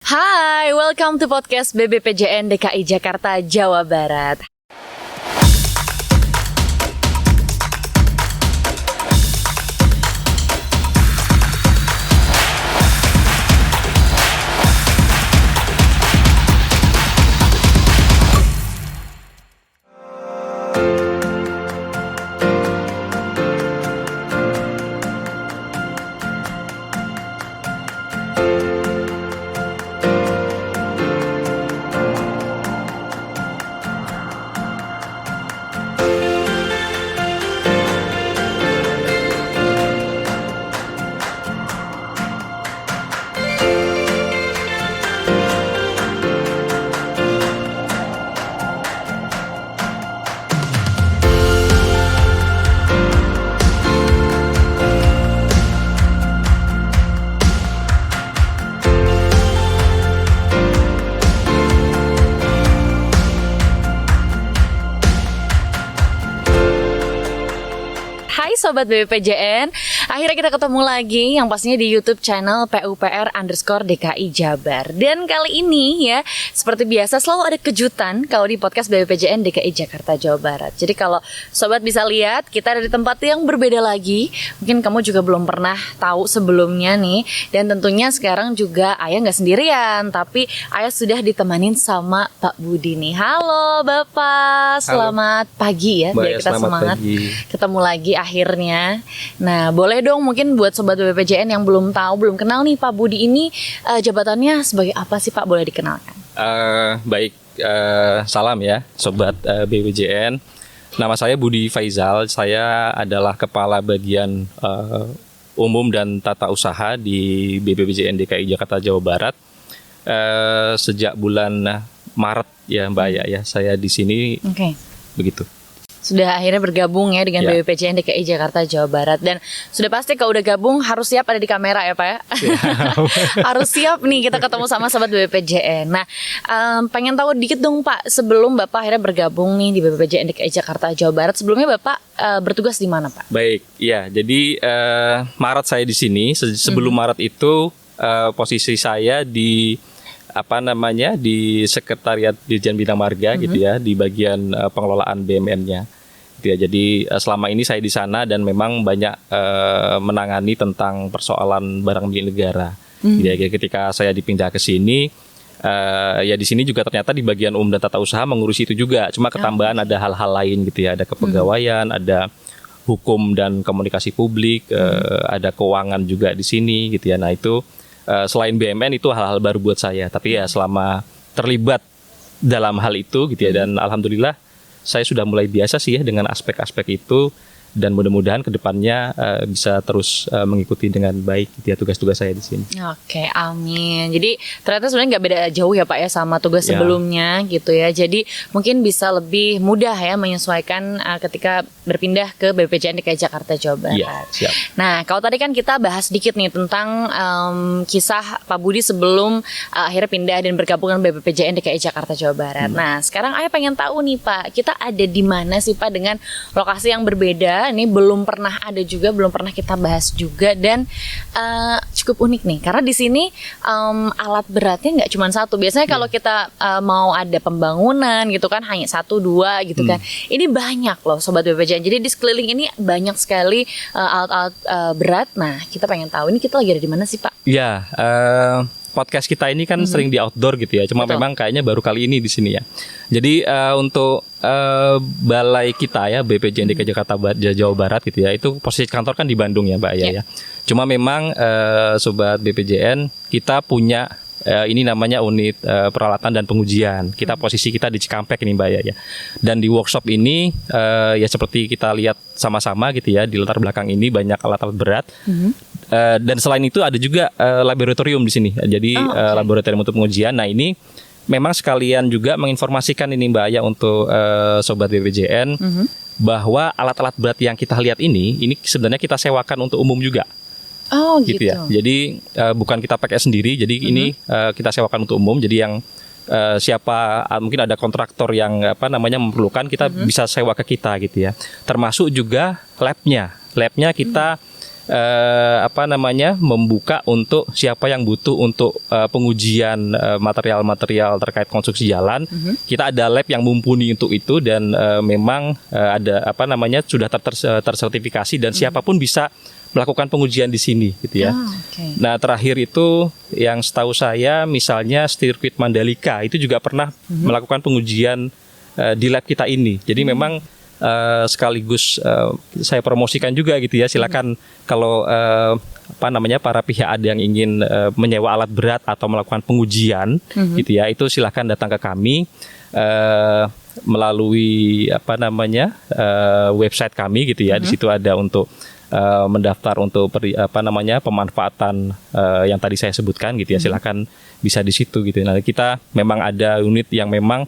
Hai, welcome to podcast BBPJN DKI Jakarta Jawa Barat. Hai Sobat BBPJN, akhirnya kita ketemu lagi yang pastinya di YouTube channel PUPR_DKI Jabar. Dan kali ini ya, seperti biasa selalu ada kejutan kalau di podcast BBPJN DKI Jakarta Jawa Barat. Jadi kalau Sobat bisa lihat, kita ada di tempat yang berbeda lagi. Mungkin kamu juga belum pernah tahu sebelumnya nih. Dan tentunya sekarang juga Ayah nggak sendirian, tapi Ayah sudah ditemanin sama Pak Budi nih. Halo Bapak, selamat pagi ya, biar kita semangat ketemu lagi akhirnya. Nah, boleh dong mungkin buat Sobat BBPJN yang belum tahu, belum kenal nih Pak Budi ini jabatannya sebagai apa sih Pak, boleh dikenalkan? Baik, salam ya Sobat BBPJN. Nama saya Budi Faizal, saya adalah Kepala Bagian Umum dan Tata Usaha di BBPJN DKI Jakarta Jawa Barat. Sejak bulan Maret ya Mbak ya, saya di sini. Oke. Begitu. Sudah akhirnya bergabung ya dengan BBPJN DKI Jakarta Jawa Barat. Dan sudah pasti kalau udah gabung harus siap ada di kamera ya Pak ya. Harus siap nih kita ketemu sama Sobat BBPJN. Nah, pengen tahu dikit dong Pak, sebelum Bapak akhirnya bergabung nih di BBPJN DKI Jakarta Jawa Barat, sebelumnya Bapak bertugas di mana Pak? Baik, ya jadi Maret saya di sini. Sebelum Maret itu posisi saya di di Sekretariat Dirjen Bina Marga gitu ya, di bagian pengelolaan BUMN-nya. Gitu ya. Jadi selama ini saya di sana dan memang banyak menangani tentang persoalan barang milik negara. Gitu ya. Ketika saya dipindah ke sini, ya di sini juga ternyata di bagian umum dan tata usaha mengurusi itu juga. Cuma ketambahan ada hal-hal lain gitu ya, ada kepegawaian, ada hukum dan komunikasi publik, ada keuangan juga di sini gitu ya. Nah itu selain BUMN itu hal-hal baru buat saya, tapi ya selama terlibat dalam hal itu gitu ya, dan alhamdulillah saya sudah mulai biasa sih ya dengan aspek-aspek itu, dan mudah-mudahan kedepannya bisa terus mengikuti dengan baik gitu ya tugas-tugas saya di sini. Oke, amin. Jadi ternyata sebenarnya nggak beda jauh ya Pak ya sama tugas sebelumnya gitu ya. Jadi mungkin bisa lebih mudah ya menyesuaikan ketika berpindah ke BPJN DKI Jakarta Jawa Barat. Ya, siap. Nah, kalau tadi kan kita bahas sedikit nih tentang kisah Pak Budi sebelum akhirnya pindah dan bergabung dengan BPJN DKI Jakarta Jawa Barat. Nah, sekarang Ayah pengen tahu nih Pak, kita ada di mana sih Pak dengan lokasi yang berbeda? Ini belum pernah ada juga, belum pernah kita bahas juga, dan cukup unik nih karena di sini alat beratnya nggak cuma satu. Biasanya kalau kita mau ada pembangunan gitu kan hanya 1-2 gitu kan. Ini banyak loh Sobat BPJN. Jadi di sekeliling ini banyak sekali alat-alat berat. Nah, kita pengen tahu ini kita lagi ada di mana sih Pak? Ya, podcast kita ini kan sering di outdoor gitu ya. Cuma memang kayaknya baru kali ini di sini ya. Jadi untuk balai kita ya, BPJN DKI Jakarta Jawa Barat gitu ya, itu posisi kantor kan di Bandung ya Mbak ya. Cuma memang Sobat BPJN kita punya ini namanya unit peralatan dan pengujian. Posisi kita di Cikampek ini Mbak ya. Dan di workshop ini ya seperti kita lihat sama-sama gitu ya, di latar belakang ini banyak alat-alat berat. Dan selain itu ada juga laboratorium di sini. Jadi laboratorium untuk pengujian. Nah ini memang sekalian juga menginformasikan ini Mbak Aya untuk Sobat BPJN bahwa alat-alat berat yang kita lihat ini sebenarnya kita sewakan untuk umum juga. Oh gitu ya. Jadi bukan kita pakai sendiri. Jadi ini kita sewakan untuk umum. Jadi yang siapa mungkin ada kontraktor yang memerlukan, kita bisa sewa ke kita gitu ya. Termasuk juga labnya kita membuka untuk siapa yang butuh untuk pengujian material-material terkait konstruksi jalan. Kita ada lab yang mumpuni untuk itu dan memang ada sudah tersertifikasi dan siapapun bisa melakukan pengujian di sini gitu ya. Nah, terakhir itu yang setahu saya misalnya sirkuit Mandalika itu juga pernah melakukan pengujian di lab kita ini. Jadi memang sekaligus saya promosikan juga gitu ya. Silakan kalau para pihak ada yang ingin menyewa alat berat atau melakukan pengujian gitu ya, itu silakan datang ke kami melalui website kami gitu ya. Di situ ada untuk mendaftar untuk pemanfaatan yang tadi saya sebutkan gitu ya. Silakan bisa di situ gitu. Nah, kita memang ada unit yang memang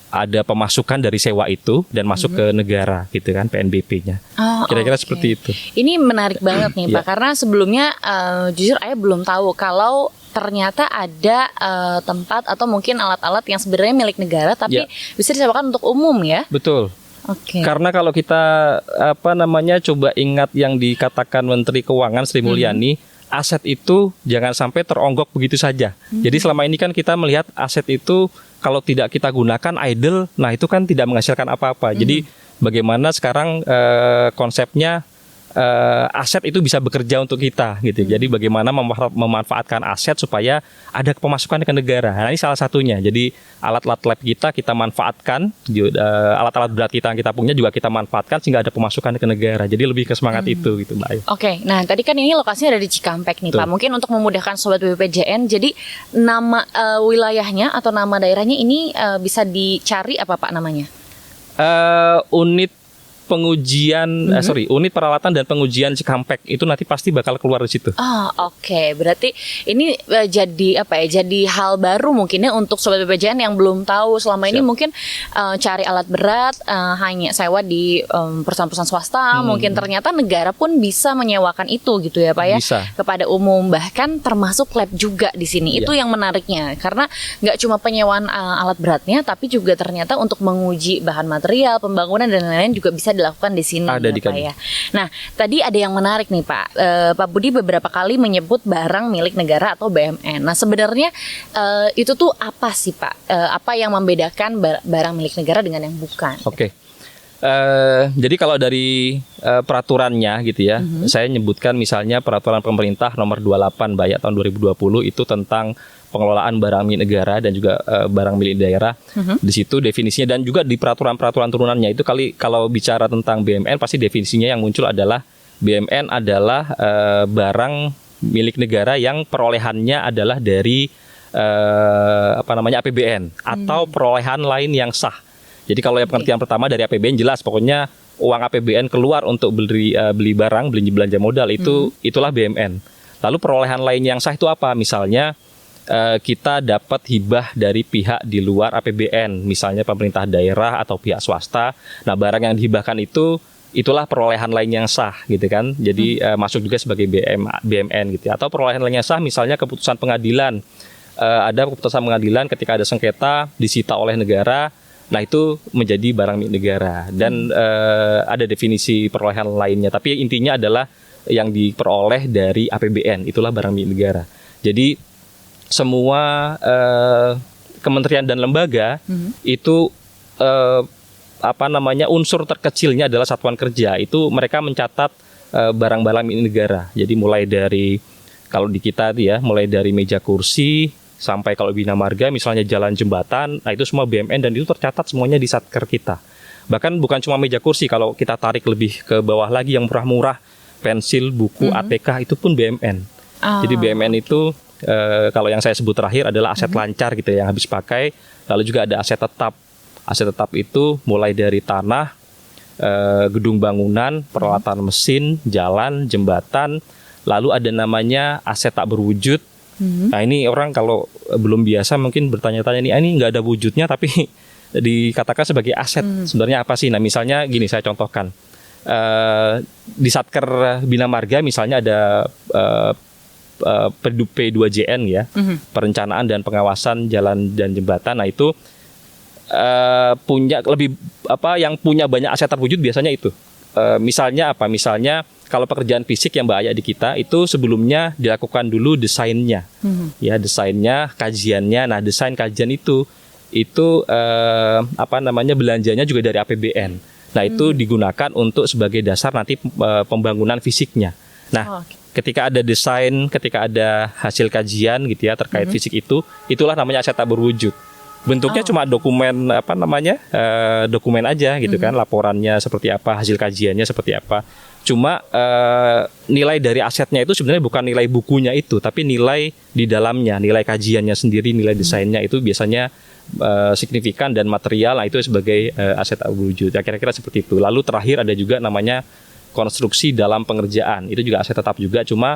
ada pemasukan dari sewa itu dan masuk ke negara gitu kan, PNBP-nya. Kira-kira seperti itu. Ini menarik banget nih Pak, karena sebelumnya jujur Ayah belum tahu kalau ternyata ada tempat atau mungkin alat-alat yang sebenarnya milik negara tapi bisa disewakan untuk umum ya. Betul. Karena kalau kita coba ingat yang dikatakan Menteri Keuangan Sri Mulyani, aset itu jangan sampai teronggok begitu saja. Jadi selama ini kan kita melihat aset itu kalau tidak kita gunakan idle, nah itu kan tidak menghasilkan apa-apa. Jadi bagaimana sekarang konsepnya aset itu bisa bekerja untuk kita gitu. Jadi bagaimana memanfaatkan aset supaya ada pemasukan ke negara. Nah, ini salah satunya. Jadi alat-alat lab kita manfaatkan, alat-alat berat kita yang kita punya juga kita manfaatkan sehingga ada pemasukan ke negara. Jadi lebih ke semangat itu gitu, Mbak Ayu. Nah tadi kan ini lokasinya ada di Cikampek nih Pak. Mungkin untuk memudahkan sobat BPJN, jadi nama wilayahnya atau nama daerahnya ini bisa dicari apa Pak namanya? Unit peralatan dan pengujian Cikampek itu nanti pasti bakal keluar di situ. Berarti ini jadi hal baru mungkin ya untuk sobat BPJN yang belum tahu. Selama ini mungkin cari alat berat hanya sewa di perusahaan-perusahaan swasta. Mungkin ternyata negara pun bisa menyewakan itu gitu ya Pak ya. Bisa. Kepada umum, bahkan termasuk lab juga di sini. Itu yang menariknya karena nggak cuma penyewaan alat beratnya, tapi juga ternyata untuk menguji bahan material, pembangunan dan lain-lain juga bisa dilakukan di sini ya, Pak ya. Nah, tadi ada yang menarik nih Pak. Pak Budi beberapa kali menyebut barang milik negara atau BMN. Nah, sebenarnya itu tuh apa sih Pak? Apa yang membedakan barang milik negara dengan yang bukan? Jadi kalau dari peraturannya gitu ya, saya nyebutkan misalnya peraturan pemerintah nomor 28 Mbak ya tahun 2020 itu tentang pengelolaan barang milik negara dan juga barang milik daerah. Di situ definisinya dan juga di peraturan-peraturan turunannya itu kalau bicara tentang BMN pasti definisinya yang muncul adalah BMN adalah barang milik negara yang perolehannya adalah dari APBN atau perolehan lain yang sah. Jadi kalau yang pengertian pertama dari APBN jelas pokoknya uang APBN keluar untuk beli barang, belanja modal itulah BMN. Lalu perolehan lain yang sah itu apa? Misalnya kita dapat hibah dari pihak di luar APBN, misalnya pemerintah daerah atau pihak swasta. Nah, barang yang dihibahkan itulah perolehan lain yang sah gitu kan. Jadi masuk juga sebagai BMN gitu. Atau perolehan lain yang sah misalnya keputusan pengadilan. Ada keputusan pengadilan ketika ada sengketa disita oleh negara. Nah, itu menjadi barang milik negara dan ada definisi perolehan lainnya. Tapi intinya adalah yang diperoleh dari APBN, itulah barang milik negara. Jadi semua kementerian dan lembaga itu unsur terkecilnya adalah satuan kerja. Itu mereka mencatat barang-barang milik negara. Jadi mulai dari kalau di kita mulai dari meja kursi sampai kalau Bina Marga misalnya jalan jembatan, nah itu semua BMN dan itu tercatat semuanya di satker kita. Bahkan bukan cuma meja kursi, kalau kita tarik lebih ke bawah lagi yang murah-murah, pensil, buku, ATK itu pun BMN. Jadi BMN itu kalau yang saya sebut terakhir adalah aset lancar gitu yang habis pakai. Lalu juga ada aset tetap. Aset tetap itu mulai dari tanah, gedung bangunan, peralatan mesin, jalan, jembatan. Lalu ada namanya aset tak berwujud. Nah, ini orang kalau belum biasa mungkin bertanya-tanya ini nggak ada wujudnya tapi dikatakan sebagai aset. Sebenarnya apa sih? Nah, misalnya gini, saya contohkan. Di Satker Bina Marga misalnya ada P2JN ya, perencanaan dan pengawasan jalan dan jembatan. Nah, itu punya yang punya banyak aset terwujud biasanya itu Misalnya apa? Misalnya kalau pekerjaan fisik yang bahaya di kita itu sebelumnya dilakukan dulu desainnya, ya desainnya, kajiannya. Nah desain kajian itu belanjanya juga dari APBN. Nah itu digunakan untuk sebagai dasar nanti pembangunan fisiknya. Nah ketika ada desain, ketika ada hasil kajian gitu ya terkait fisik itulah namanya aset tak berwujud. Bentuknya cuma dokumen dokumen aja gitu kan, laporannya seperti apa, hasil kajiannya seperti apa. Cuma nilai dari asetnya itu sebenarnya bukan nilai bukunya itu, tapi nilai di dalamnya, nilai kajiannya sendiri, nilai desainnya itu biasanya signifikan dan material. Nah itu sebagai aset tak berwujud. Ya, kira-kira seperti itu. Lalu terakhir ada juga namanya konstruksi dalam pengerjaan. Itu juga aset tetap juga, cuma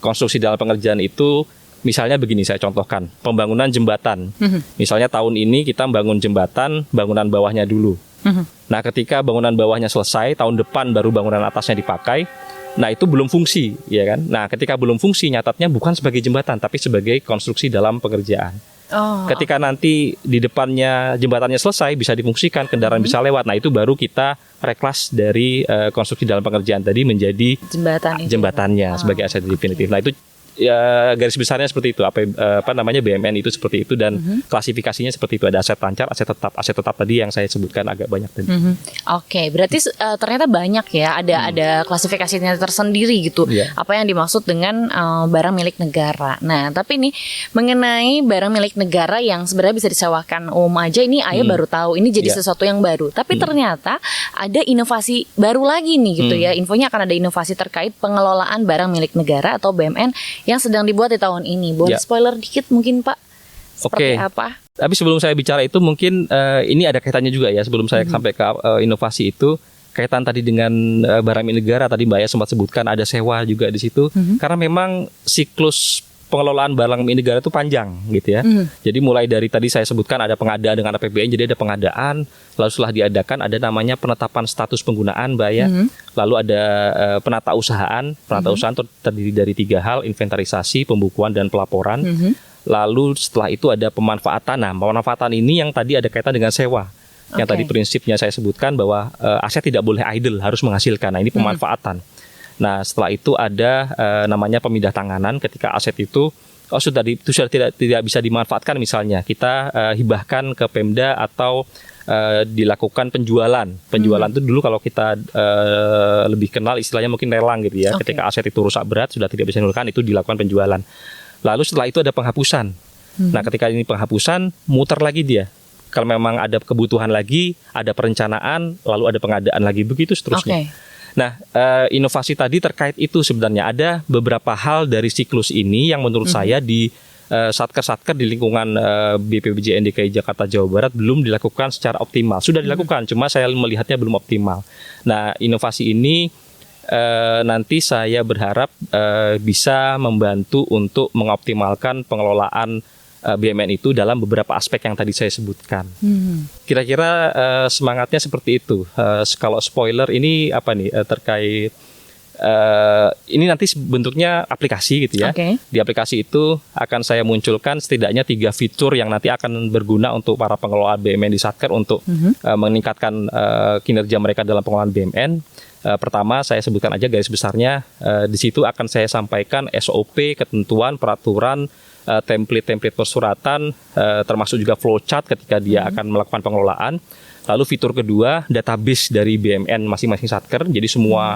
konstruksi dalam pengerjaan itu misalnya begini, saya contohkan, pembangunan jembatan. Misalnya tahun ini kita membangun jembatan, bangunan bawahnya dulu. Nah ketika bangunan bawahnya selesai, tahun depan baru bangunan atasnya dipakai. Nah itu belum fungsi, ya kan? Nah ketika belum fungsi, nyatatnya bukan sebagai jembatan, tapi sebagai konstruksi dalam pengerjaan. Ketika nanti di depannya jembatannya selesai, bisa difungsikan, kendaraan bisa lewat. Nah itu baru kita reklas dari konstruksi dalam pengerjaan tadi menjadi jembatannya sebagai aset definitif. Nah itu ya garis besarnya seperti itu. BMN itu seperti itu, dan klasifikasinya seperti itu. Ada aset lancar, aset tetap tadi yang saya sebutkan agak banyak tadi. Oke, berarti ternyata banyak ya, ada klasifikasinya tersendiri gitu. Apa yang dimaksud dengan barang milik negara. Nah, tapi nih mengenai barang milik negara yang sebenarnya bisa disewakan umum aja, ini Ayah baru tahu, ini jadi sesuatu yang baru. Tapi ternyata ada inovasi baru lagi nih gitu ya. Infonya akan ada inovasi terkait pengelolaan barang milik negara atau BMN yang sedang dibuat di tahun ini. Boleh spoiler dikit mungkin Pak? Seperti apa? Tapi sebelum saya bicara itu mungkin ini ada kaitannya juga ya. Sebelum saya sampai ke inovasi itu, kaitan tadi dengan barang milik negara, tadi Mbak Aya sempat sebutkan ada sewa juga di situ. Karena memang siklus pengelolaan barang milik negara itu panjang gitu ya. Jadi mulai dari tadi saya sebutkan ada pengadaan dengan APBN, jadi ada pengadaan, lalu setelah diadakan ada namanya penetapan status penggunaan Mbak Aya. Lalu ada penatausahaan. Penatausahaan terdiri dari 3 hal, inventarisasi, pembukuan, dan pelaporan. Lalu setelah itu ada pemanfaatan. Nah, pemanfaatan ini yang tadi ada kaitan dengan sewa. Yang tadi prinsipnya saya sebutkan bahwa aset tidak boleh idle, harus menghasilkan. Nah, ini pemanfaatan. Nah, setelah itu ada namanya pemindah tanganan. Ketika aset itu sudah tidak bisa dimanfaatkan, misalnya kita hibahkan ke Pemda atau dilakukan penjualan. Penjualan itu dulu kalau kita lebih kenal istilahnya mungkin lelang gitu ya. Ketika aset itu rusak berat, sudah tidak bisa dilakukan, itu dilakukan penjualan. Lalu setelah itu ada penghapusan. Nah, ketika ini penghapusan, muter lagi dia. Kalau memang ada kebutuhan lagi, ada perencanaan, lalu ada pengadaan lagi, begitu seterusnya. Nah, inovasi tadi terkait itu sebenarnya ada beberapa hal dari siklus ini yang menurut saya di satker-satker di lingkungan BPPJN DKI Jakarta Jawa Barat belum dilakukan secara optimal. Sudah dilakukan, cuma saya melihatnya belum optimal. Nah, inovasi ini nanti saya berharap bisa membantu untuk mengoptimalkan pengelolaan BMN itu dalam beberapa aspek yang tadi saya sebutkan. Kira-kira semangatnya seperti itu. Kalau spoiler ini apa nih terkait ini nanti bentuknya aplikasi gitu ya. Di aplikasi itu akan saya munculkan setidaknya 3 fitur yang nanti akan berguna untuk para pengelola BMN di Satker untuk meningkatkan kinerja mereka dalam pengelolaan BMN. Pertama saya sebutkan aja garis besarnya. Di situ akan saya sampaikan SOP, ketentuan, peraturan, template persuratan, termasuk juga flowchart ketika dia akan melakukan pengelolaan. Lalu fitur kedua, database dari BMN masing-masing Satker. Jadi semua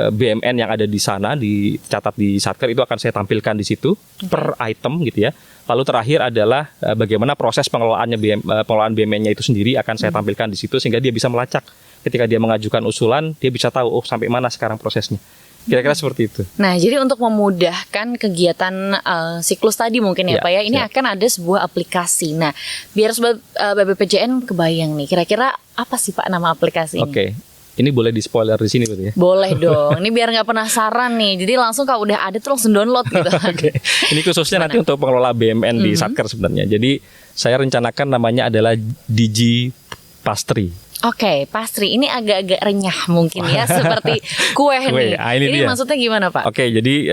BMN yang ada di sana dicatat di Satker itu akan saya tampilkan di situ per item gitu ya. Lalu terakhir adalah bagaimana proses pengelolaan BMN-nya itu sendiri akan saya tampilkan di situ sehingga dia bisa melacak. Ketika dia mengajukan usulan, dia bisa tahu sampai mana sekarang prosesnya. Kira-kira seperti itu. Nah, jadi untuk memudahkan kegiatan siklus tadi mungkin ya Pak ya, ini akan ada sebuah aplikasi. Nah, biar sobat BPPJN kebayang nih, kira-kira apa sih Pak nama aplikasi ini? Ini boleh di spoiler di sini berarti ya? Boleh dong. Ini biar nggak penasaran nih. Jadi langsung kalau udah ada tuh langsung download gitu. Ini khususnya nanti untuk pengelola BMN di Satker sebenarnya. Jadi saya rencanakan namanya adalah Digi Pastry. Oke, pastry ini agak-agak renyah mungkin ya, seperti kue nih. Ini maksudnya gimana Pak? Oke, jadi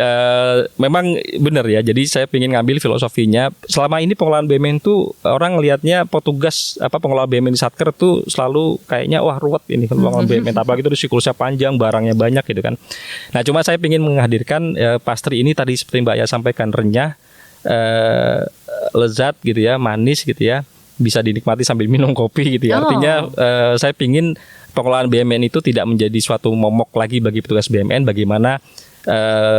memang benar ya. Jadi saya ingin ngambil filosofinya. Selama ini pengelolaan BUMN tuh orang lihatnya petugas pengelola BUMN di Satker tuh selalu kayaknya wah ruwet ini pengelolaan BUMN. Apalagi itu siklusnya panjang, barangnya banyak gitu kan. Nah, cuma saya ingin menghadirkan pastry ini tadi seperti Mbak Ya sampaikan, renyah, lezat gitu ya, manis gitu ya. Bisa dinikmati sambil minum kopi gitu ya. Artinya saya pingin pengelolaan BUMN itu tidak menjadi suatu momok lagi bagi petugas BUMN. Bagaimana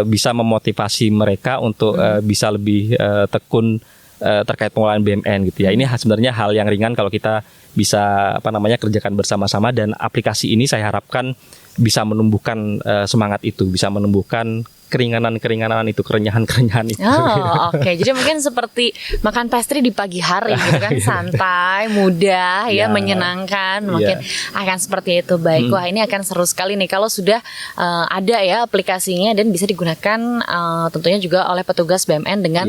bisa memotivasi mereka untuk bisa lebih tekun terkait pengelolaan BUMN gitu ya. Ini sebenarnya hal yang ringan kalau kita bisa kerjakan bersama-sama, dan aplikasi ini saya harapkan bisa menumbuhkan semangat itu, bisa menumbuhkan keringanan itu, kerenyahan itu. Oh, oke. Jadi mungkin seperti makan pastry di pagi hari gitu kan, santai, mudah ya, menyenangkan. Mungkin akan seperti itu. Baik, wah ini akan seru sekali nih kalau sudah ada ya aplikasinya dan bisa digunakan tentunya juga oleh petugas BUMN dengan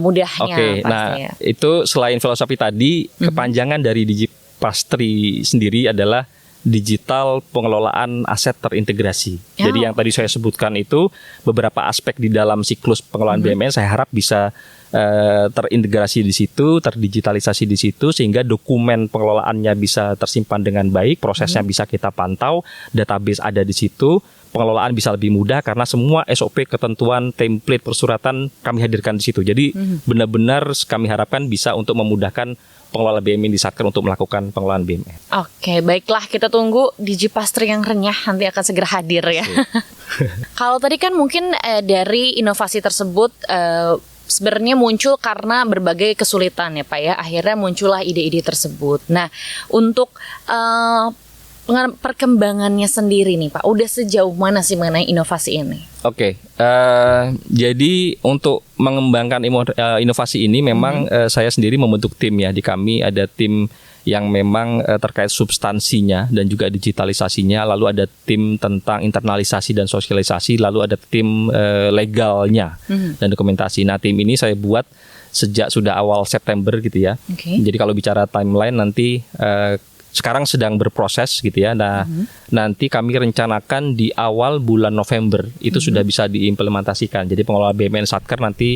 mudahnya. Oke, nah itu selain filosofi tadi, kepanjangan dari DigiPastry sendiri adalah digital pengelolaan aset terintegrasi. Jadi yang tadi saya sebutkan itu beberapa aspek di dalam siklus pengelolaan BUMN saya harap bisa terintegrasi di situ, terdigitalisasi di situ, sehingga dokumen pengelolaannya bisa tersimpan dengan baik, prosesnya bisa kita pantau, database ada di situ, pengelolaan bisa lebih mudah karena semua SOP, ketentuan, template, persuratan kami hadirkan di situ. Jadi benar-benar kami harapkan bisa untuk memudahkan pengelola BUMN di Satker untuk melakukan pengelolaan BUMN. Oke, baiklah, kita tunggu DigiPastry yang renyah nanti akan segera hadir ya. Kalau tadi kan mungkin dari inovasi tersebut sebenarnya muncul karena berbagai kesulitan ya Pak ya. Akhirnya muncullah ide-ide tersebut. Nah, untuk perkembangannya sendiri nih Pak, udah sejauh mana sih mengenai inovasi ini? Oke, jadi untuk mengembangkan inovasi ini memang saya sendiri membentuk tim ya. Di kami ada tim yang memang terkait substansinya dan juga digitalisasinya, lalu ada tim tentang internalisasi dan sosialisasi, lalu ada tim legalnya dan dokumentasi. Nah, tim ini saya buat sejak sudah awal September gitu ya. Jadi kalau bicara timeline nanti sekarang sedang berproses gitu ya. Nah, nanti kami rencanakan di awal bulan November itu sudah bisa diimplementasikan. Jadi pengelola BUMN Satker nanti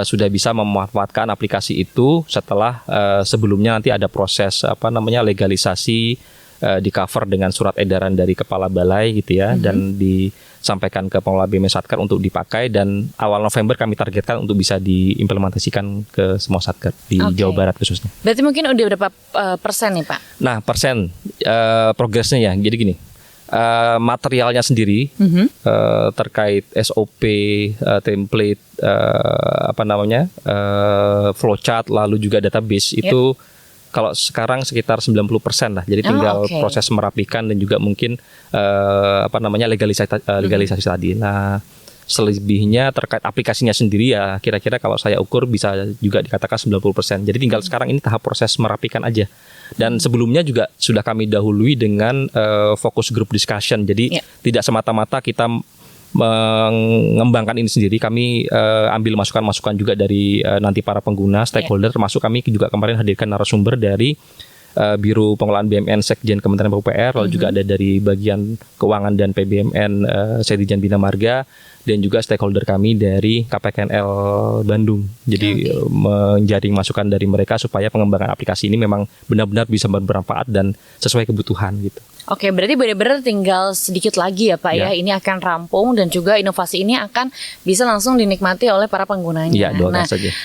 sudah bisa memanfaatkan aplikasi itu setelah sebelumnya nanti ada proses legalisasi, di cover dengan surat edaran dari kepala balai gitu ya, dan disampaikan ke pengelola BUMN Satker untuk dipakai, dan awal November kami targetkan untuk bisa diimplementasikan ke semua Satker di Jawa Barat khususnya. Berarti mungkin udah berapa persen nih Pak? Nah, progresnya ya, jadi gini, materialnya sendiri terkait SOP, template, flowchart, lalu juga database itu kalau sekarang sekitar 90% lah. Jadi tinggal proses merapikan dan juga mungkin legalisasi tadi. Nah, selebihnya terkait aplikasinya sendiri ya kira-kira kalau saya ukur bisa juga dikatakan 90%. Jadi tinggal sekarang ini tahap proses merapikan aja. Dan sebelumnya juga sudah kami dahului dengan focus group discussion. Jadi tidak semata-mata kita mengembangkan ini sendiri, kami ambil masukan-masukan juga dari nanti para pengguna, stakeholder, termasuk kami juga kemarin hadirkan narasumber dari Biro Pengelolaan BUMN Sekjen Kementerian PUPR, lalu juga ada dari bagian keuangan dan PBMN Sekjen Bina Marga, dan juga stakeholder kami dari KPKNL Bandung. Jadi menjaring masukan dari mereka supaya pengembangan aplikasi ini memang benar-benar bisa bermanfaat dan sesuai kebutuhan gitu. Oke, berarti benar-benar tinggal sedikit lagi ya Pak ya. Ini akan rampung dan juga inovasi ini akan bisa langsung dinikmati oleh para penggunanya. Iya, doakan saja.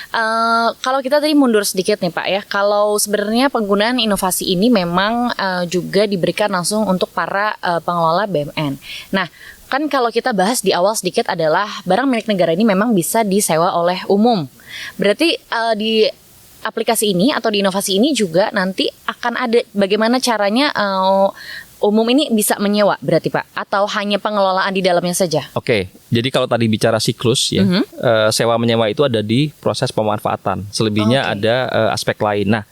Kalau kita tadi mundur sedikit nih Pak ya, kalau sebenarnya penggunaan inovasi ini memang juga diberikan langsung untuk para pengelola BUMN. Nah, kan kalau kita bahas di awal sedikit adalah barang milik negara ini memang bisa disewa oleh umum. Berarti di aplikasi ini atau di inovasi ini juga nanti akan ada bagaimana caranya umum ini bisa menyewa berarti Pak, atau hanya pengelolaan di dalamnya saja? Oke, jadi kalau tadi bicara siklus ya, sewa menyewa itu ada di proses pemanfaatan. Selebihnya ada aspek lain. Nah,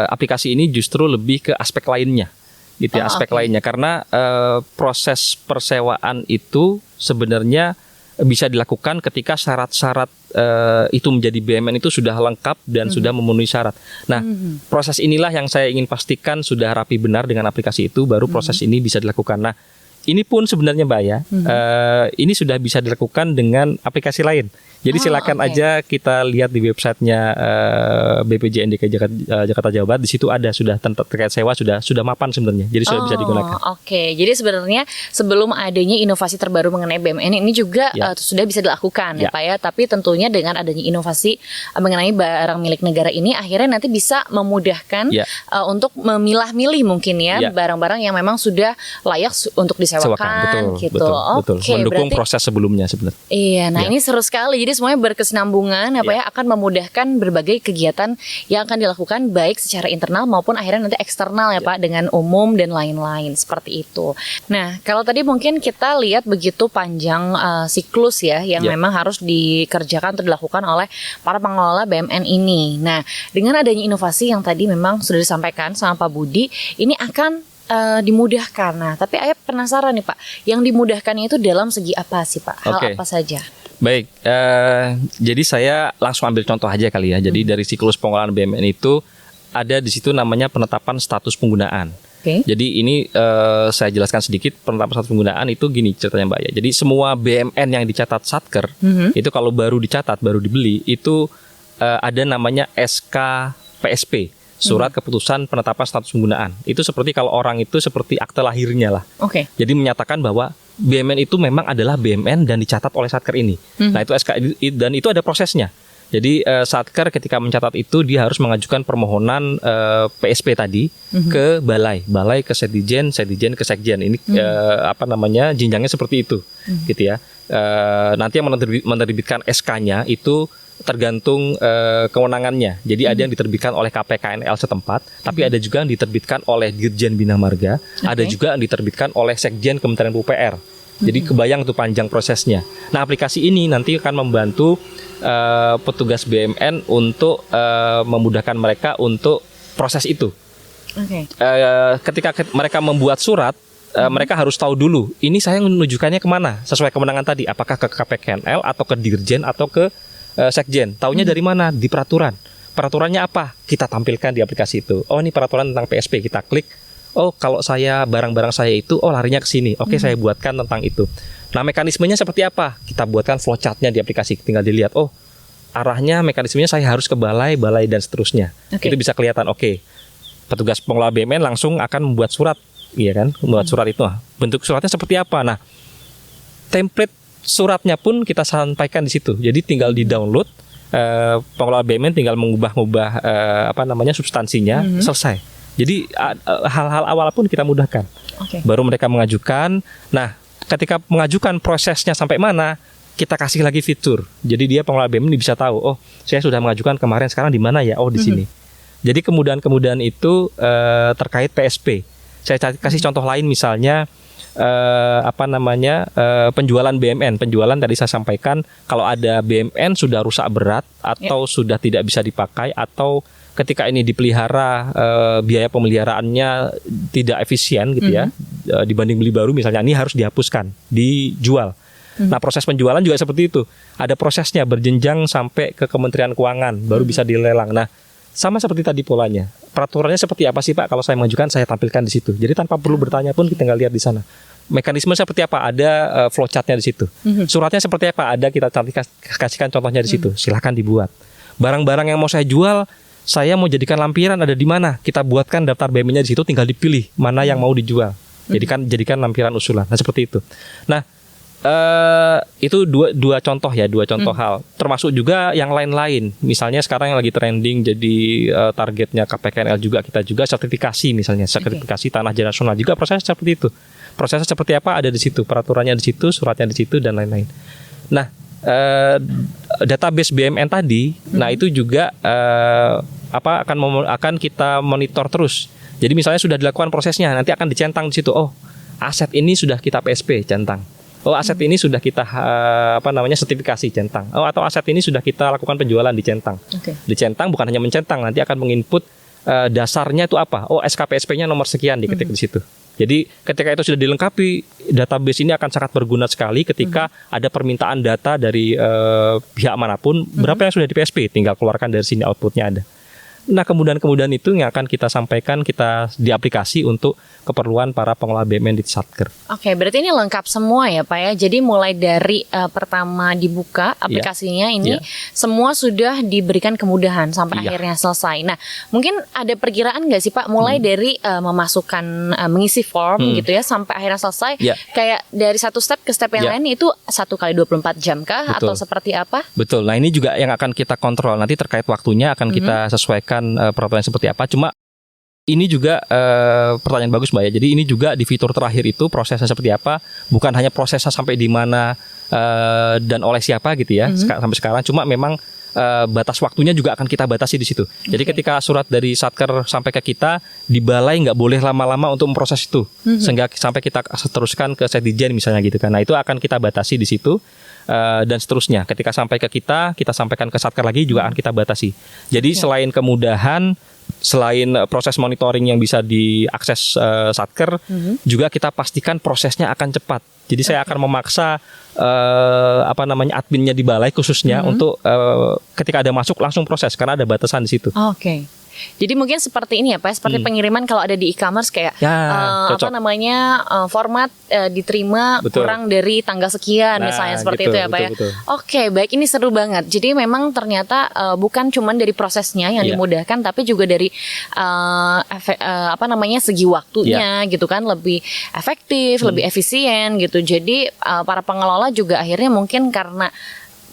aplikasi ini justru lebih ke aspek lainnya, gitu ya, aspek lainnya, karena proses persewaan itu sebenarnya bisa dilakukan ketika syarat-syarat itu menjadi BUMN itu sudah lengkap dan sudah memenuhi syarat. Nah, proses inilah yang saya ingin pastikan sudah rapi benar dengan aplikasi itu, baru proses ini bisa dilakukan. Nah, ini pun sebenarnya Mbak ya, ini sudah bisa dilakukan dengan aplikasi lain. Jadi silakan aja kita lihat di websitenya BPJN DKI Jakarta Jawa Barat. Di situ ada sudah terkait sewa sudah mapan sebenarnya. Jadi sudah bisa digunakan. Oke, jadi sebenarnya sebelum adanya inovasi terbaru mengenai BUMN ini juga sudah bisa dilakukan ya Pak ya. Tapi tentunya dengan adanya inovasi mengenai barang milik negara ini, akhirnya nanti bisa memudahkan untuk memilah-milih mungkin ya barang-barang yang memang sudah layak untuk disewakan gitu. Betul. Mendukung proses sebelumnya sebenarnya. Iya, nah ini seru sekali. Jadi semuanya berkesinambungan ya akan memudahkan berbagai kegiatan yang akan dilakukan baik secara internal maupun akhirnya nanti eksternal ya Pak, dengan umum dan lain-lain seperti itu. Nah, kalau tadi mungkin kita lihat begitu panjang siklus ya yang memang harus dikerjakan atau dilakukan oleh para pengelola BUMN ini. Nah, dengan adanya inovasi yang tadi memang sudah disampaikan sama Pak Budi, ini akan dimudahkan. Nah, tapi Ayah penasaran nih Pak, yang dimudahkannya itu dalam segi apa sih Pak? Hal apa saja? Baik, jadi saya langsung ambil contoh aja kali ya. Jadi dari siklus pengelolaan BUMN itu ada di situ namanya penetapan status penggunaan. Jadi ini saya jelaskan sedikit penetapan status penggunaan itu gini ceritanya Mbak ya. Jadi semua BUMN yang dicatat Satker itu kalau baru dicatat, baru dibeli itu ada namanya SK PSP. Surat keputusan penetapan status penggunaan. Itu seperti kalau orang itu seperti akte lahirnya lah. Jadi menyatakan bahwa BUMN itu memang adalah BUMN dan dicatat oleh Satker ini. Nah itu SK dan itu ada prosesnya. Jadi Satker ketika mencatat itu dia harus mengajukan permohonan PSP tadi ke balai ke Setdijen ke Sekjen. Ini jenjangnya seperti itu, gitu ya. Nanti yang menerbitkan SK-nya itu tergantung kewenangannya. Jadi ada yang diterbitkan oleh KPKNL setempat, tapi ada juga yang diterbitkan oleh Dirjen Bina Marga, ada juga yang diterbitkan oleh Sekjen Kementerian PUPR. Jadi kebayang tuh panjang prosesnya. Nah, aplikasi ini nanti akan membantu petugas BUMN untuk memudahkan mereka untuk proses itu. Ketika mereka membuat surat, mereka harus tahu dulu, ini saya menunjukkannya kemana sesuai kewenangan tadi, apakah ke KPKNL atau ke Dirjen atau ke Sekjen. Taunya dari mana? Di peraturan. Peraturannya apa? Kita tampilkan di aplikasi itu. Oh, ini peraturan tentang PSP. Kita klik. Oh, kalau saya barang-barang saya itu, oh larinya ke sini. Oke, saya buatkan tentang itu. Nah, mekanismenya seperti apa? Kita buatkan flowchartnya di aplikasi. Tinggal dilihat. Oh, arahnya mekanismenya saya harus ke balai dan seterusnya. Itu bisa kelihatan. Oke, petugas pengelola BUMN langsung akan membuat surat, iya kan? Membuat surat itu. Bentuk suratnya seperti apa? Nah, template suratnya pun kita sampaikan di situ. Jadi tinggal di-download, pengelola BUMN tinggal mengubah substansinya, selesai. Jadi hal-hal awal pun kita mudahkan. Baru mereka mengajukan. Nah, ketika mengajukan prosesnya sampai mana, kita kasih lagi fitur. Jadi dia pengelola BUMN bisa tahu, oh, saya sudah mengajukan kemarin, sekarang di mana ya? Oh, di sini. Jadi kemudahan-kemudahan itu terkait PSP. Saya kasih contoh lain misalnya penjualan BUMN. Penjualan tadi saya sampaikan kalau ada BUMN sudah rusak berat atau sudah tidak bisa dipakai atau ketika ini dipelihara biaya pemeliharaannya tidak efisien gitu ya, dibanding beli baru misalnya, ini harus dihapuskan, dijual. Nah, proses penjualan juga seperti itu. Ada prosesnya berjenjang sampai ke Kementerian Keuangan baru bisa dilelang. Nah, sama seperti tadi polanya. Peraturannya seperti apa sih Pak? Kalau saya mengajukan, saya tampilkan di situ. Jadi tanpa perlu bertanya pun kita tinggal lihat di sana. Mekanisme seperti apa? Ada flowchartnya di situ. Suratnya seperti apa? Ada, kita kasihkan contohnya di situ. Silahkan dibuat. Barang-barang yang mau saya jual, saya mau jadikan lampiran ada di mana? Kita buatkan daftar BUMN-nya di situ, tinggal dipilih mana yang mau dijual. Jadikan lampiran usulan. Nah, seperti itu. Nah, itu dua contoh ya, hal. Termasuk juga yang lain-lain. Misalnya sekarang yang lagi trending jadi targetnya KPKNL juga, kita juga sertifikasi misalnya, sertifikasi tanah jalan nasional juga prosesnya seperti itu. Prosesnya seperti apa ada di situ, peraturannya di situ, suratnya di situ dan lain-lain. Nah, database BUMN tadi, nah itu juga akan kita monitor terus. Jadi misalnya sudah dilakukan prosesnya, nanti akan dicentang di situ. Oh, aset ini sudah kita PSP centang. Oh, aset ini sudah kita sertifikasi centang. Oh, atau aset ini sudah kita lakukan penjualan dicentang. Dicentang bukan hanya mencentang, nanti akan menginput dasarnya itu apa. Oh, SKPSP-nya nomor sekian diketik di situ. Jadi ketika itu sudah dilengkapi, database ini akan sangat berguna sekali ketika ada permintaan data dari pihak manapun, berapa yang sudah di PSP, tinggal keluarkan dari sini outputnya ada. Nah kemudahan-kemudahan itu yang akan kita sampaikan kita di aplikasi untuk keperluan para pengelola BUMN di Satker. Oke, berarti ini lengkap semua ya Pak ya. Jadi mulai dari pertama dibuka aplikasinya ini semua sudah diberikan kemudahan sampai akhirnya selesai. Nah mungkin ada perkiraan nggak sih Pak mulai dari memasukkan mengisi form gitu ya sampai akhirnya selesai, kayak dari satu step ke step yang lain itu 1 kali 24 jam kah? Atau seperti apa? Betul, nah ini juga yang akan kita kontrol nanti terkait waktunya akan kita sesuaikan peraturan seperti apa. Cuma ini juga pertanyaan bagus Mbak ya. Jadi ini juga di fitur terakhir itu prosesnya seperti apa, bukan hanya prosesnya sampai di mana dan oleh siapa gitu ya sampai sekarang. Cuma memang batas waktunya juga akan kita batasi di situ. Jadi ketika surat dari Satker sampai ke kita, di balai nggak boleh lama-lama untuk memproses itu, sehingga sampai kita teruskan ke Setdijen misalnya gitu kan. Nah itu akan kita batasi di situ. Dan seterusnya ketika sampai ke kita sampaikan ke Satker lagi juga akan kita batasi. Jadi selain kemudahan, selain proses monitoring yang bisa diakses Satker, juga kita pastikan prosesnya akan cepat. Jadi saya akan memaksa adminnya di balai khususnya untuk ketika ada masuk langsung proses karena ada batasan di situ. Oke. Jadi mungkin seperti ini ya Pak, seperti pengiriman kalau ada di e-commerce kayak format diterima kurang dari tanggal sekian misalnya seperti itu ya Pak ya. Oke, baik, ini seru banget. Jadi memang ternyata bukan cuma dari prosesnya yang dimudahkan, tapi juga dari segi waktunya gitu kan, lebih efektif, lebih efisien gitu. Jadi para pengelola juga akhirnya mungkin karena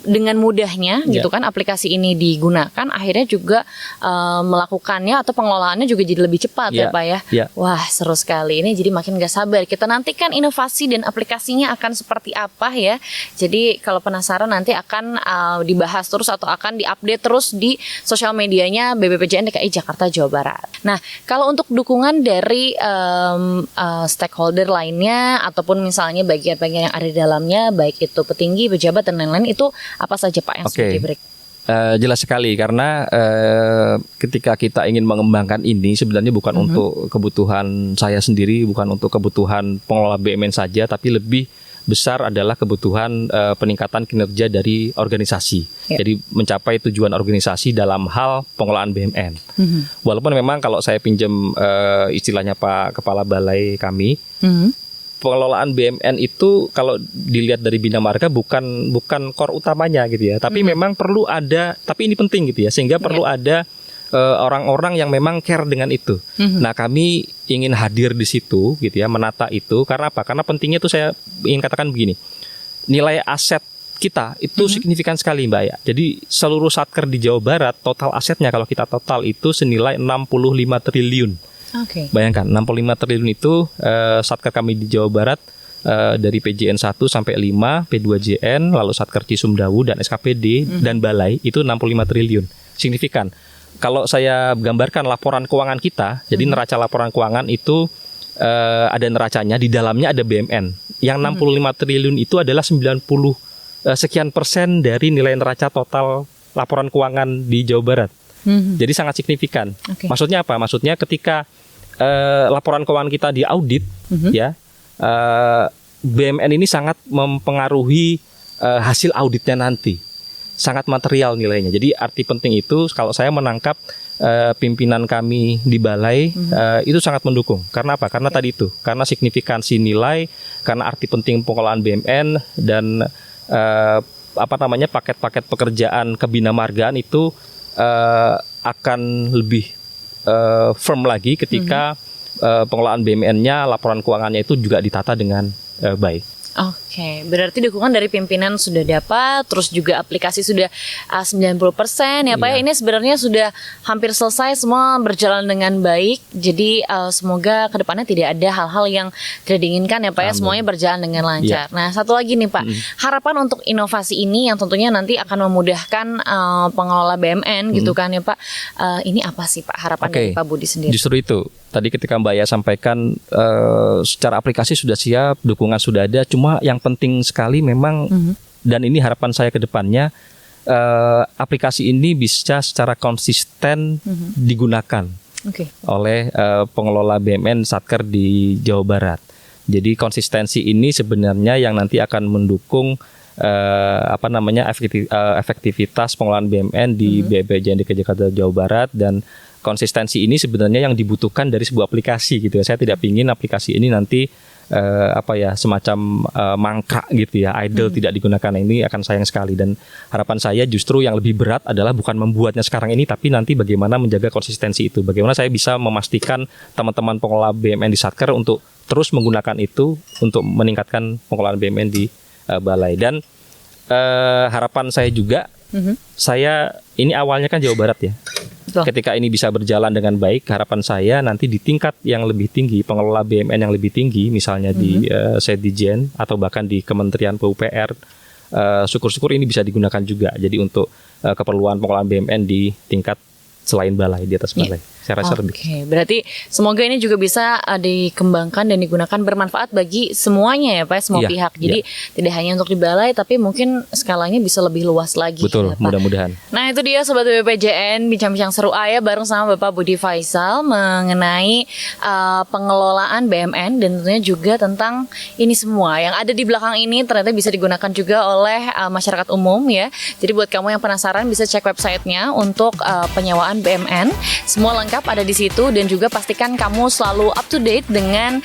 dengan mudahnya gitu kan aplikasi ini digunakan, akhirnya juga melakukannya atau pengelolaannya juga jadi lebih cepat ya Pak ya. Wah seru sekali ini, jadi makin gak sabar kita nantikan inovasi dan aplikasinya akan seperti apa ya. Jadi kalau penasaran nanti akan dibahas terus atau akan diupdate terus di sosial medianya BPPJN DKI Jakarta Jawa Barat. Nah kalau untuk dukungan dari stakeholder lainnya ataupun misalnya bagian-bagian yang ada di dalamnya, baik itu petinggi, pejabat dan lain-lain, itu apa saja Pak yang sudah diberikan? Jelas sekali karena ketika kita ingin mengembangkan ini sebenarnya bukan untuk kebutuhan saya sendiri, bukan untuk kebutuhan pengelola BUMN saja, tapi lebih besar adalah kebutuhan peningkatan kinerja dari organisasi. Jadi mencapai tujuan organisasi dalam hal pengelolaan BUMN. Walaupun memang kalau saya pinjam istilahnya Pak Kepala Balai kami, pengelolaan BUMN itu kalau dilihat dari Bina Marga bukan core utamanya gitu ya, tapi memang perlu ada, tapi ini penting gitu ya, sehingga perlu ada orang-orang yang memang care dengan itu. Nah kami ingin hadir di situ gitu ya, menata itu karena apa? Karena pentingnya itu saya ingin katakan begini, nilai aset kita itu signifikan sekali Mbak ya. Jadi seluruh Satker di Jawa Barat total asetnya kalau kita total itu senilai 65 triliun. Bayangkan 65 triliun itu Satker kami di Jawa Barat dari PJN 1 sampai 5, P2JN, lalu Satker Cisumdawu dan SKPD dan Balai itu 65 triliun. Signifikan. Kalau saya gambarkan laporan keuangan kita, jadi neraca laporan keuangan itu ada neracanya, di dalamnya ada BUMN. Yang 65 triliun itu adalah 90 sekian persen dari nilai neraca total laporan keuangan di Jawa Barat. Jadi sangat signifikan. Maksudnya apa? Maksudnya ketika laporan keuangan kita diaudit, BUMN ini sangat mempengaruhi hasil auditnya nanti, sangat material nilainya. Jadi arti penting itu kalau saya menangkap pimpinan kami di balai itu sangat mendukung. Karena apa? Karena tadi itu, karena signifikansi nilai, karena arti penting pengelolaan BUMN dan paket-paket pekerjaan kebinamargaan itu akan lebih firm lagi ketika pengelolaan BUMN-nya, laporan keuangannya itu juga ditata dengan baik. Oke, berarti dukungan dari pimpinan sudah dapat, terus juga aplikasi sudah 90% ya Pak ya. Ini sebenarnya sudah hampir selesai, semua berjalan dengan baik. Jadi semoga kedepannya tidak ada hal-hal yang tidak diinginkan ya Pak ya, semuanya berjalan dengan lancar. Nah satu lagi nih Pak, harapan untuk inovasi ini yang tentunya nanti akan memudahkan pengelola BUMN gitu kan ya Pak. Ini apa sih Pak harapan dari Pak Budi sendiri? Justru itu. Tadi ketika Mbak Ya sampaikan secara aplikasi sudah siap, dukungan sudah ada, cuma yang penting sekali memang dan ini harapan saya ke depannya aplikasi ini bisa secara konsisten digunakan. oleh pengelola BUMN Satker di Jawa Barat. Jadi konsistensi ini sebenarnya yang nanti akan mendukung efektivitas pengelolaan BUMN di BPJN DKI Jakarta Jawa Barat, dan konsistensi ini sebenarnya yang dibutuhkan dari sebuah aplikasi gitu ya. Saya tidak ingin aplikasi ini nanti semacam mangkrak gitu ya, idle, tidak digunakan. Ini akan sayang sekali, dan harapan saya justru yang lebih berat adalah bukan membuatnya sekarang ini, tapi nanti bagaimana menjaga konsistensi itu. Bagaimana saya bisa memastikan teman-teman pengelola BUMN di Satker untuk terus menggunakan itu untuk meningkatkan pengelolaan BUMN di balai. Dan harapan saya juga, saya ini awalnya kan Jawa Barat ya. Ketika ini bisa berjalan dengan baik, harapan saya nanti di tingkat yang lebih tinggi, pengelola BUMN yang lebih tinggi, misalnya di Setdijen atau bahkan di Kementerian PUPR, syukur-syukur ini bisa digunakan juga. Jadi untuk keperluan pengelolaan BUMN di tingkat selain balai, di atas balai. Saya rasa lebih. Berarti semoga ini juga bisa dikembangkan dan digunakan bermanfaat bagi semuanya ya Pak, semua pihak. Jadi tidak hanya untuk di balai, tapi mungkin skalanya bisa lebih luas lagi. Betul, ya, Pak. Mudah-mudahan. Nah itu dia Sobat BPJN, bincang-bincang seru ya bareng sama Bapak Budi Faisal mengenai pengelolaan BUMN, dan tentunya juga tentang ini semua yang ada di belakang ini ternyata bisa digunakan juga oleh masyarakat umum ya. Jadi buat kamu yang penasaran bisa cek websitenya untuk penyewaan BUMN. Semua lengkap ada di situ, dan juga pastikan kamu selalu up to date dengan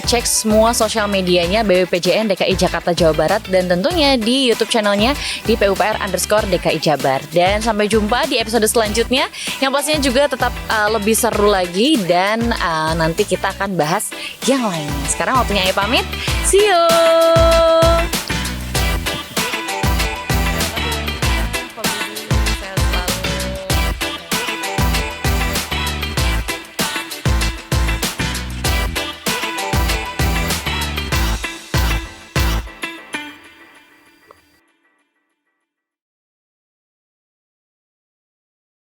cek semua sosial medianya BPJN DKI Jakarta Jawa Barat, dan tentunya di YouTube channelnya di PUPR_DKI Jabar. Dan sampai jumpa di episode selanjutnya yang pastinya juga tetap lebih seru lagi, dan nanti kita akan bahas yang lain. Sekarang waktunya Ayu pamit. See you.